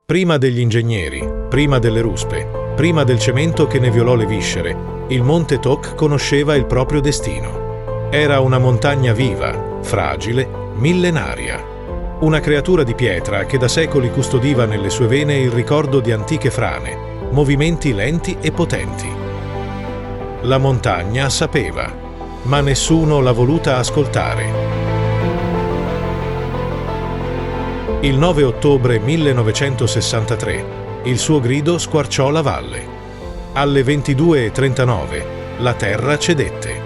Prima degli ingegneri, prima delle ruspe, prima del cemento che ne violò le viscere, il Monte Toc conosceva il proprio destino. Era una montagna viva, fragile, millenaria. Una creatura di pietra che da secoli custodiva nelle sue vene il ricordo di antiche frane, movimenti lenti e potenti. La montagna sapeva, ma nessuno l'ha voluta ascoltare. Il 9 ottobre 1963 il suo grido squarciò la valle. Alle 22:39 la terra cedette.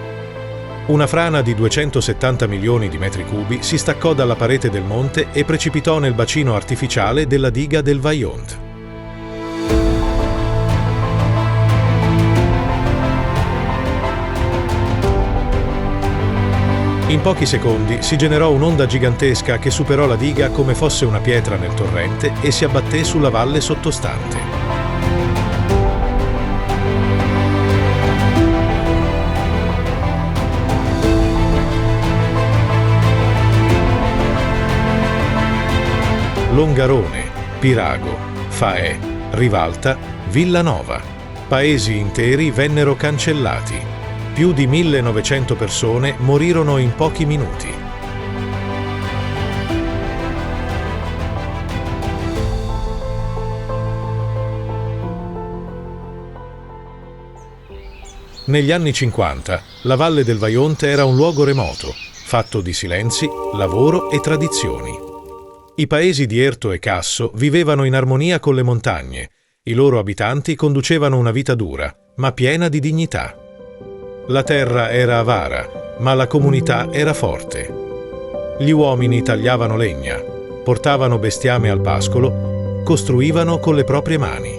Una frana di 270 milioni di metri cubi si staccò dalla parete del monte e precipitò nel bacino artificiale della diga del Vajont. In pochi secondi si generò un'onda gigantesca che superò la diga come fosse una pietra nel torrente e si abbatté sulla valle sottostante. Longarone, Pirago, Faè, Rivalta, Villanova. Paesi interi vennero cancellati. Più di 1900 persone morirono in pochi minuti. Negli anni 50, la Valle del Vajont era un luogo remoto, fatto di silenzi, lavoro e tradizioni. I paesi di Erto e Casso vivevano in armonia con le montagne. I loro abitanti conducevano una vita dura, ma piena di dignità. La terra era avara, ma la comunità era forte. Gli uomini tagliavano legna, portavano bestiame al pascolo, costruivano con le proprie mani.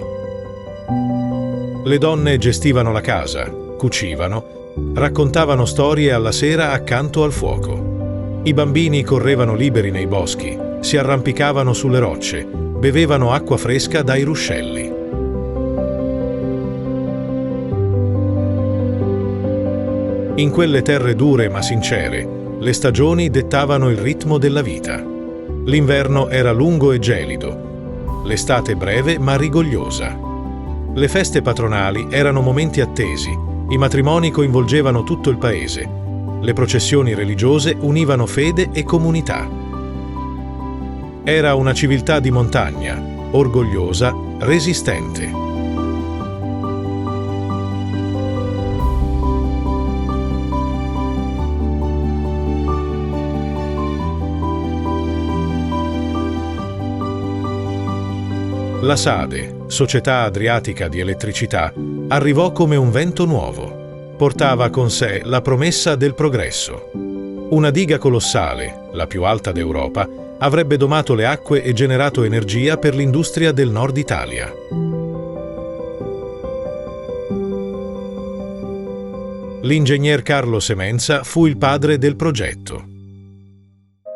Le donne gestivano la casa, cucivano, raccontavano storie alla sera accanto al fuoco. I bambini correvano liberi nei boschi, si arrampicavano sulle rocce, bevevano acqua fresca dai ruscelli. In quelle terre dure ma sincere, le stagioni dettavano il ritmo della vita. L'inverno era lungo e gelido, l'estate breve ma rigogliosa. Le feste patronali erano momenti attesi, i matrimoni coinvolgevano tutto il paese, le processioni religiose univano fede e comunità. Era una civiltà di montagna, orgogliosa, resistente. La SADE, Società Adriatica di Elettricità, arrivò come un vento nuovo. Portava con sé la promessa del progresso. Una diga colossale, la più alta d'Europa, avrebbe domato le acque e generato energia per l'industria del nord Italia. L'ingegner Carlo Semenza fu il padre del progetto.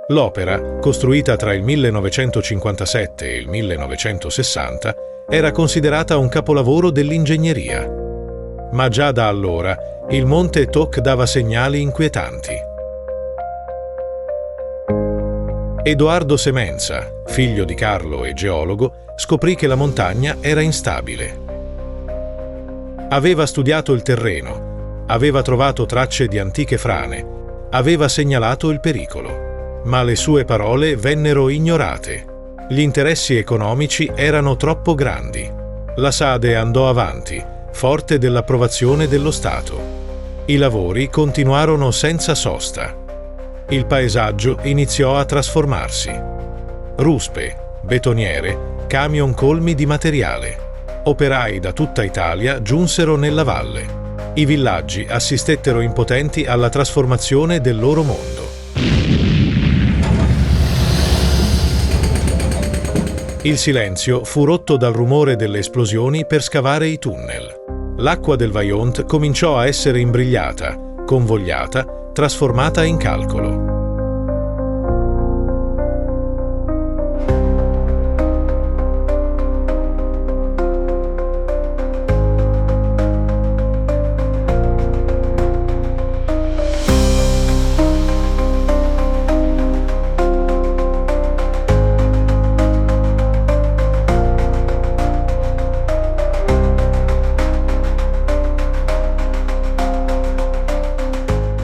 L'opera, costruita tra il 1957 e il 1960, era considerata un capolavoro dell'ingegneria. Ma già da allora il Monte Toc dava segnali inquietanti. Edoardo Semenza, figlio di Carlo e geologo, scoprì che la montagna era instabile. Aveva studiato il terreno, aveva trovato tracce di antiche frane, aveva segnalato il pericolo. Ma le sue parole vennero ignorate. Gli interessi economici erano troppo grandi. La SADE andò avanti, forte dell'approvazione dello Stato. I lavori continuarono senza sosta. Il paesaggio iniziò a trasformarsi. Ruspe, betoniere, camion colmi di materiale. Operai da tutta Italia giunsero nella valle. I villaggi assistettero impotenti alla trasformazione del loro mondo. Il silenzio fu rotto dal rumore delle esplosioni per scavare i tunnel. L'acqua del Vajont cominciò a essere imbrigliata, convogliata, trasformata in calcolo.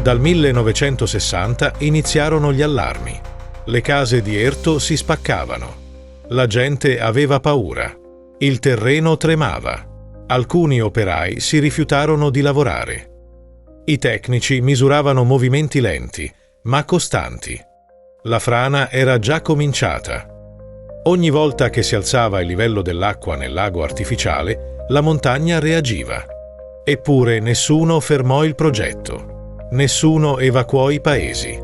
Dal 1960 iniziarono gli allarmi. Le case di Erto si spaccavano. La gente aveva paura. Il terreno tremava. Alcuni operai si rifiutarono di lavorare. I tecnici misuravano movimenti lenti, ma costanti. La frana era già cominciata. Ogni volta che si alzava il livello dell'acqua nel lago artificiale, la montagna reagiva. Eppure nessuno fermò il progetto. Nessuno evacuò i paesi.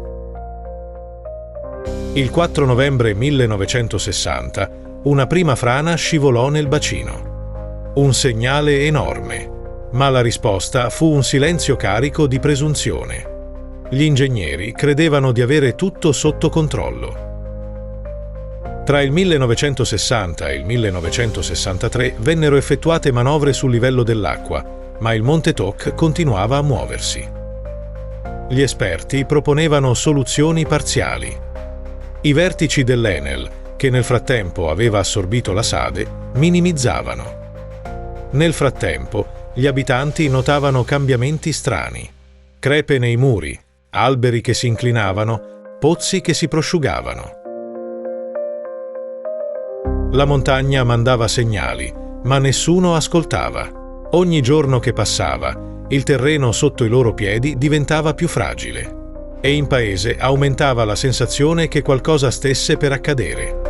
Il 4 novembre 1960, una prima frana scivolò nel bacino. Un segnale enorme, ma la risposta fu un silenzio carico di presunzione. Gli ingegneri credevano di avere tutto sotto controllo. Tra il 1960 e il 1963 vennero effettuate manovre sul livello dell'acqua, ma il Monte Toc continuava a muoversi. Gli esperti proponevano soluzioni parziali. I vertici dell'Enel, che nel frattempo aveva assorbito la Sade, minimizzavano. Nel frattempo, gli abitanti notavano cambiamenti strani. Crepe nei muri, alberi che si inclinavano, pozzi che si prosciugavano. La montagna mandava segnali, ma nessuno ascoltava. Ogni giorno che passava, il terreno sotto i loro piedi diventava più fragile e in paese aumentava la sensazione che qualcosa stesse per accadere.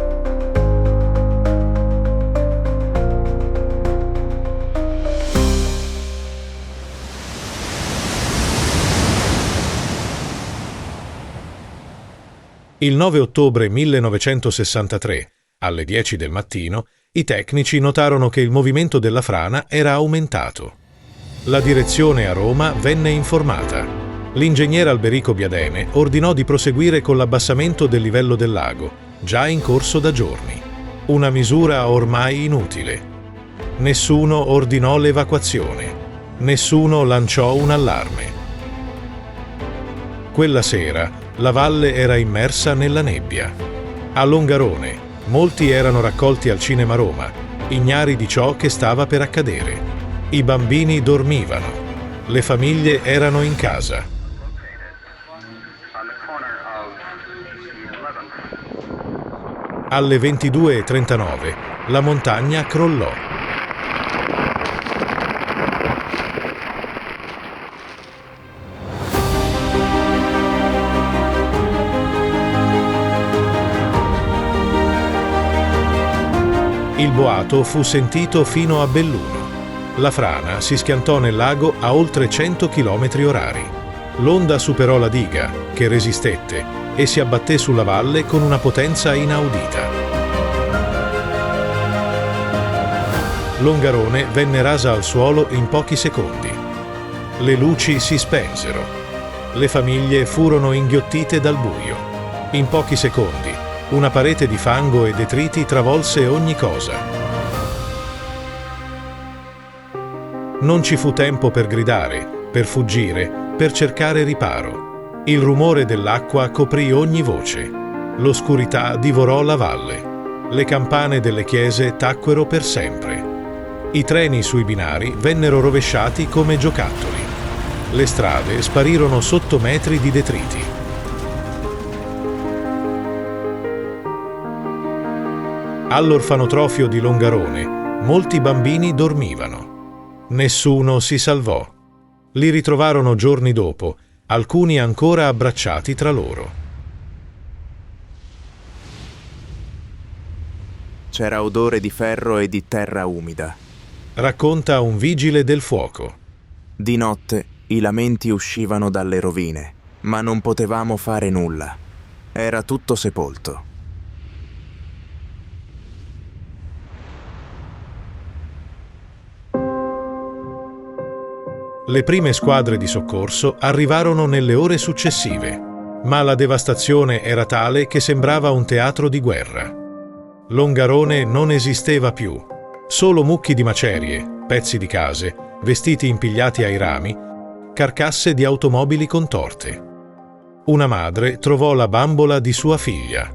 Il 9 ottobre 1963, alle 10 del mattino, i tecnici notarono che il movimento della frana era aumentato. La direzione a Roma venne informata. L'ingegnere Alberico Biadene ordinò di proseguire con l'abbassamento del livello del lago, già in corso da giorni. Una misura ormai inutile. Nessuno ordinò l'evacuazione. Nessuno lanciò un allarme. Quella sera la valle era immersa nella nebbia. A Longarone molti erano raccolti al Cinema Roma, ignari di ciò che stava per accadere. I bambini dormivano. Le famiglie erano in casa. Alle 22:39 la montagna crollò. Il boato fu sentito fino a Belluno. La frana si schiantò nel lago a oltre 100 km/h. L'onda superò la diga, che resistette, e si abbatté sulla valle con una potenza inaudita. Longarone venne rasa al suolo in pochi secondi. Le luci si spensero. Le famiglie furono inghiottite dal buio. In pochi secondi, una parete di fango e detriti travolse ogni cosa. Non ci fu tempo per gridare, per fuggire, per cercare riparo. Il rumore dell'acqua coprì ogni voce. L'oscurità divorò la valle. Le campane delle chiese tacquero per sempre. I treni sui binari vennero rovesciati come giocattoli. Le strade sparirono sotto metri di detriti. All'orfanotrofio di Longarone molti bambini dormivano. Nessuno si salvò. Li ritrovarono giorni dopo, alcuni ancora abbracciati tra loro. C'era odore di ferro e di terra umida. Racconta un vigile del fuoco. Di notte i lamenti uscivano dalle rovine, ma non potevamo fare nulla. Era tutto sepolto. Le prime squadre di soccorso arrivarono nelle ore successive, ma la devastazione era tale che sembrava un teatro di guerra. Longarone non esisteva più. Solo mucchi di macerie, pezzi di case, vestiti impigliati ai rami, carcasse di automobili contorte. Una madre trovò la bambola di sua figlia.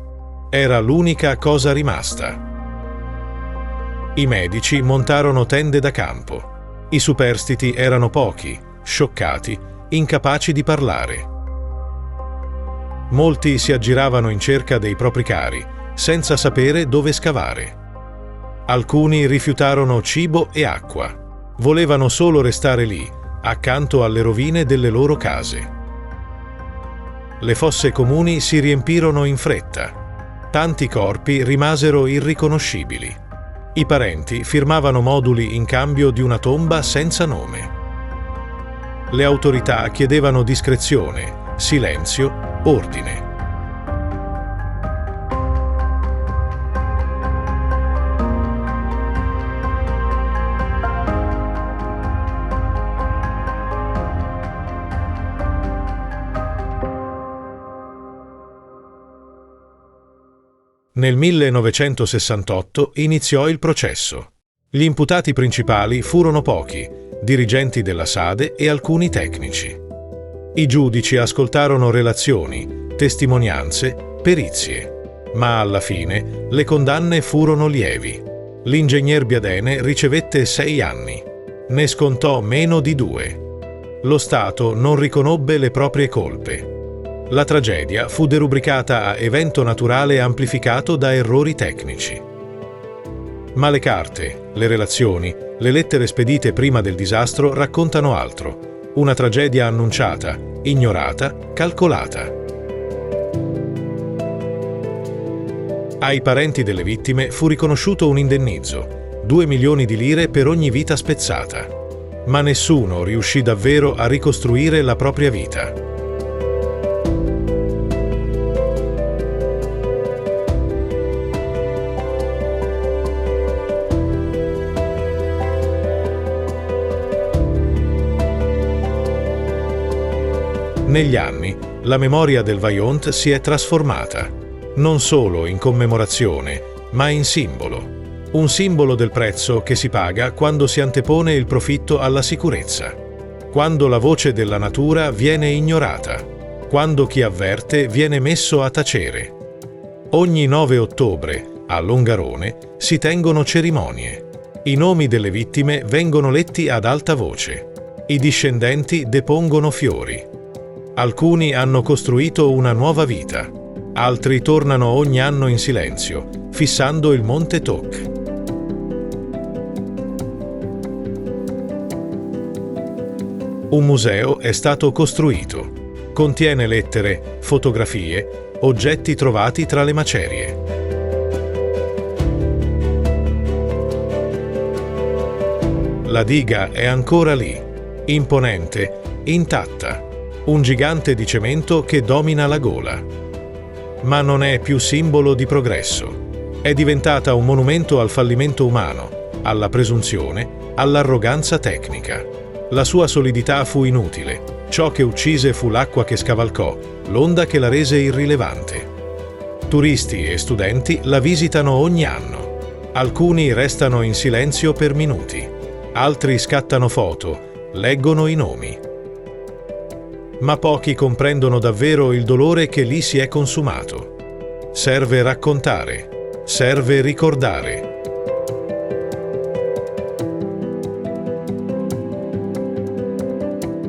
Era l'unica cosa rimasta. I medici montarono tende da campo. I superstiti erano pochi, scioccati, incapaci di parlare. Molti si aggiravano in cerca dei propri cari, senza sapere dove scavare. Alcuni rifiutarono cibo e acqua. Volevano solo restare lì, accanto alle rovine delle loro case. Le fosse comuni si riempirono in fretta. Tanti corpi rimasero irriconoscibili. I parenti firmavano moduli in cambio di una tomba senza nome. Le autorità chiedevano discrezione, silenzio, ordine. Nel 1968 iniziò il processo. Gli imputati principali furono pochi, dirigenti della SADE e alcuni tecnici. I giudici ascoltarono relazioni, testimonianze, perizie, ma alla fine le condanne furono lievi. L'ingegner Biadene ricevette 6 anni, ne scontò meno di 2. Lo Stato non riconobbe le proprie colpe. La tragedia fu derubricata a evento naturale amplificato da errori tecnici. Ma le carte, le relazioni, le lettere spedite prima del disastro raccontano altro. Una tragedia annunciata, ignorata, calcolata. Ai parenti delle vittime fu riconosciuto un indennizzo, 2 milioni di lire per ogni vita spezzata. Ma nessuno riuscì davvero a ricostruire la propria vita. Negli anni, la memoria del Vajont si è trasformata, non solo in commemorazione, ma in simbolo. Un simbolo del prezzo che si paga quando si antepone il profitto alla sicurezza, quando la voce della natura viene ignorata, quando chi avverte viene messo a tacere. Ogni 9 ottobre, a Longarone, si tengono cerimonie. I nomi delle vittime vengono letti ad alta voce. I discendenti depongono fiori. Alcuni hanno costruito una nuova vita, altri tornano ogni anno in silenzio, fissando il Monte Toc. Un museo è stato costruito. Contiene lettere, fotografie, oggetti trovati tra le macerie. La diga è ancora lì, imponente, intatta. Un gigante di cemento che domina la gola. Ma non è più simbolo di progresso. È diventata un monumento al fallimento umano, alla presunzione, all'arroganza tecnica. La sua solidità fu inutile. Ciò che uccise fu l'acqua che scavalcò, l'onda che la rese irrilevante. Turisti e studenti la visitano ogni anno. Alcuni restano in silenzio per minuti. Altri scattano foto, leggono i nomi. Ma pochi comprendono davvero il dolore che lì si è consumato. Serve raccontare, serve ricordare.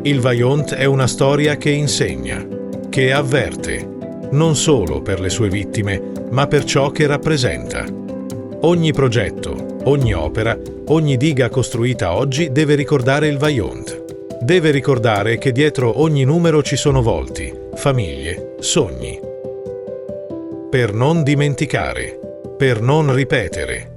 Il Vajont è una storia che insegna, che avverte, non solo per le sue vittime, ma per ciò che rappresenta. Ogni progetto, ogni opera, ogni diga costruita oggi deve ricordare il Vajont. Deve ricordare che dietro ogni numero ci sono volti, famiglie, sogni. Per non dimenticare, per non ripetere.